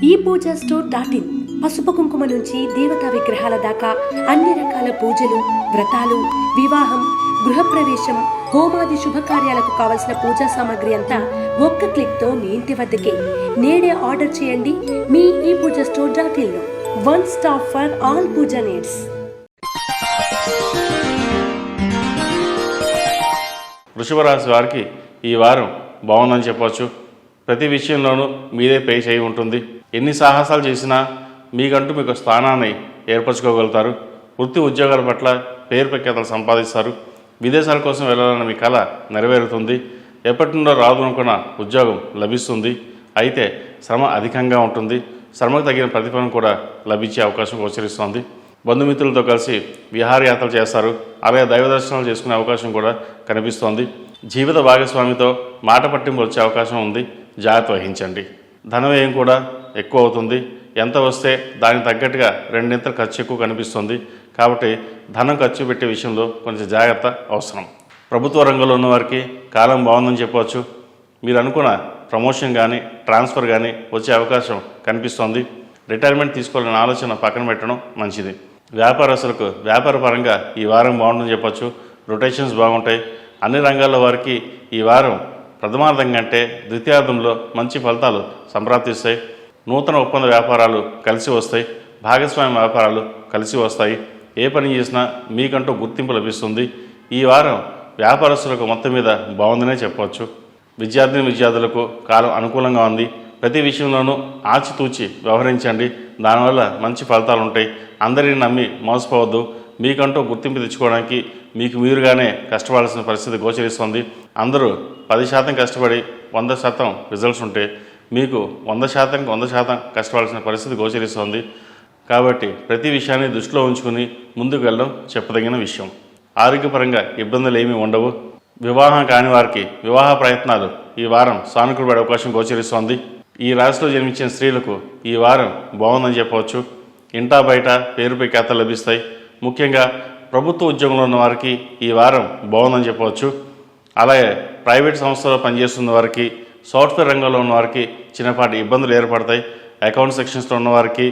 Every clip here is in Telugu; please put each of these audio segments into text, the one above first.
ఈ పూజా స్టోర్ .in పసుపు కుంకుమ నుంచి దేవతా విగ్రహాల దాకా అన్ని రకాల పూజలు, వ్రతాలు, వివాహం, గృహప్రవేశం, హోమాది శుభకార్యాలకు కావలసిన పూజా సామాగ్రి అంతా ఒక్క క్లిక్తో మీ ఇంటి వద్దకే. నేడే ఆర్డర్ చేయండి మీ ఈ పూజా స్టోర్ .in లో. One stop for all puja needs. వృషభ రాశి వారికి ఈ వారం బాగుందని చెప్పవచ్చు. ప్రతి విషయంలోనూ మీదే పై చేయి ఉంటుంది. ఎన్ని సాహసాలు చేసినా మీకంటూ మీకు స్థానాన్ని ఏర్పరచుకోగలుగుతారు. వృత్తి ఉద్యోగాల పట్ల పేరు ప్రఖ్యాతలు సంపాదిస్తారు. విదేశాల కోసం వెళ్ళాలన్న మీ కళ నెరవేరుతుంది. ఎప్పటి నుండో రాదు అనుకున్న ఉద్యోగం లభిస్తుంది. అయితే శ్రమ అధికంగా ఉంటుంది. శ్రమకు తగిన ప్రతిఫలం కూడా లభించే అవకాశం గోచరిస్తోంది. బంధుమిత్రులతో కలిసి విహారయాత్రలు చేస్తారు. అలాగే దైవ దర్శనాలు చేసుకునే అవకాశం కూడా కనిపిస్తోంది. జీవిత భాగస్వామితో మాట పట్టింపు వచ్చే అవకాశం ఉంది. జాగ్రత్త వహించండి. ధన వ్యయం కూడా ఎక్కువ అవుతుంది. ఎంత వస్తే దానికి తగ్గట్టుగా రెండింతలు ఖర్చు ఎక్కువ కనిపిస్తుంది. కాబట్టి ధనం ఖర్చు పెట్టే విషయంలో కొంచెం జాగ్రత్త అవసరం. ప్రభుత్వ రంగంలో ఉన్న వారికి కాలం బాగుందని చెప్పవచ్చు. మీరు అనుకున్న ప్రమోషన్ కానీ ట్రాన్స్ఫర్ కానీ వచ్చే అవకాశం కనిపిస్తోంది. రిటైర్మెంట్ తీసుకోవాలనే ఆలోచన పక్కన పెట్టడం మంచిది. వ్యాపారస్తులకు వ్యాపార పరంగా ఈ వారం బాగుందని చెప్పచ్చు. రొటేషన్స్ బాగుంటాయి. అన్ని రంగాల్లో వారికి ఈ వారం ప్రథమార్థం కంటే ద్వితీయార్థంలో మంచి ఫలితాలు సంప్రాప్తిస్తాయి. నూతన ఒప్పంద వ్యాపారాలు కలిసి వస్తాయి. భాగస్వామ్య వ్యాపారాలు కలిసి వస్తాయి. ఏ పని చేసినా మీకంటూ గుర్తింపు లభిస్తుంది. ఈ వారం వ్యాపారస్తులకు మొత్తం మీద బాగుందనే చెప్పవచ్చు. విద్యార్థులకు కాలం అనుకూలంగా ఉంది. ప్రతి విషయంలోనూ ఆచితూచి వ్యవహరించండి. దానివల్ల మంచి ఫలితాలు ఉంటాయి. అందరినీ నమ్మి మోసపోవద్దు. మీకంటూ గుర్తింపు తెచ్చుకోవడానికి మీకు మీరుగానే కష్టపడాల్సిన పరిస్థితి గోచరిస్తుంది. అందరూ 10% కష్టపడి 100% రిజల్ట్స్ ఉంటే మీకు 100% కష్టపడాల్సిన పరిస్థితి గోచరిస్తుంది. కాబట్టి ప్రతి విషయాన్ని దృష్టిలో ఉంచుకుని ముందుకు వెళ్ళడం చెప్పదగిన విషయం. ఆరోగ్యపరంగా ఇబ్బందులు ఏమీ ఉండవు. వివాహం కాని వారికి వివాహ ప్రయత్నాలు ఈ వారం సానుకూలపడే అవకాశం గోచరిస్తోంది. ఈ రాశిలో జన్మించిన స్త్రీలకు ఈ వారం బాగుందని చెప్పవచ్చు. ఇంటా బయట పేరు ప్రఖ్యాతలు లభిస్తాయి. ముఖ్యంగా ప్రభుత్వ ఉద్యోగంలో ఉన్న వారికి ఈ వారం బాగుందని చెప్పవచ్చు. అలాగే ప్రైవేట్ సంస్థలో పనిచేస్తున్న వారికి, సాఫ్ట్వేర్ రంగంలో ఉన్న వారికి చిన్నపాటి ఇబ్బందులు ఏర్పడతాయి. అకౌంట్ సెక్షన్స్లో ఉన్నవారికి,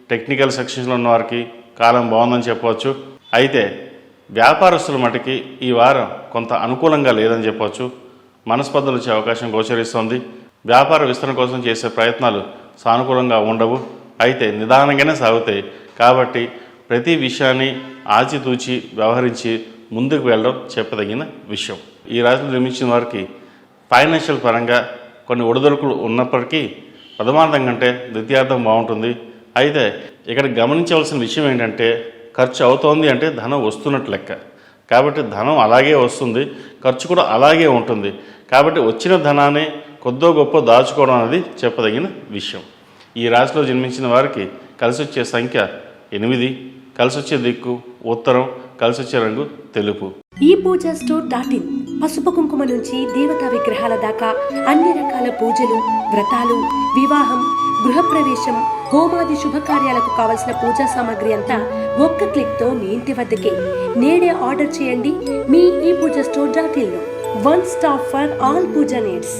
టెక్నికల్ సెక్షన్స్లో ఉన్నవారికి కాలం బాగుందని చెప్పవచ్చు. అయితే వ్యాపారస్తుల మటుకి ఈ వారం కొంత అనుకూలంగా లేదని చెప్పవచ్చు. మనస్పర్ధలు వచ్చే అవకాశం గోచరిస్తోంది. వ్యాపార విస్తరణ కోసం చేసే ప్రయత్నాలు సానుకూలంగా ఉండవు. అయితే నిదానంగానే సాగుతాయి. కాబట్టి ప్రతి విషయాన్ని ఆచితూచి వ్యవహరించి ముందుకు వెళ్ళడం చెప్పదగిన విషయం. ఈ రాశిలో నిర్మించిన వారికి ఫైనాన్షియల్ పరంగా కొన్ని ఒడిదొడుకులు ఉన్నప్పటికీ ప్రథమార్థం కంటే ద్వితీయార్థం బాగుంటుంది. అయితే ఇక్కడ గమనించవలసిన విషయం ఏంటంటే ఖర్చు అవుతోంది అంటే ధనం వస్తున్నట్టు లెక్క. కాబట్టి ధనం అలాగే వస్తుంది, ఖర్చు కూడా అలాగే ఉంటుంది. కాబట్టి వచ్చిన ధనాన్ని కొద్దో గొప్ప దాచుకోవడం అనేది చెప్పదగిన విషయం. ఈ రాశిలో జన్మించిన వారికి కలిసి వచ్చే సంఖ్య 8, కలిసి వచ్చే దిక్కు ఉత్తరం, కలిసి వచ్చే రంగు తెలుపు. ఈ పూజా స్టోర్ .in పసుపు కుంకుమ నుంచి దేవతా విగ్రహాల దాకా అన్ని రకాల పూజలు, వ్రతాలు, వివాహం, గృహప్రవేశం, హోమాది శుభకార్యాలకు కావలసిన పూజా సామాగ్రి అంతా ఒక్క క్లిక్తో మీ ఇంటి వద్దకే. నేడే ఆర్డర్ చేయండి మీ ఈ పూజా స్టోర్ .in లో. One stop for all puja needs.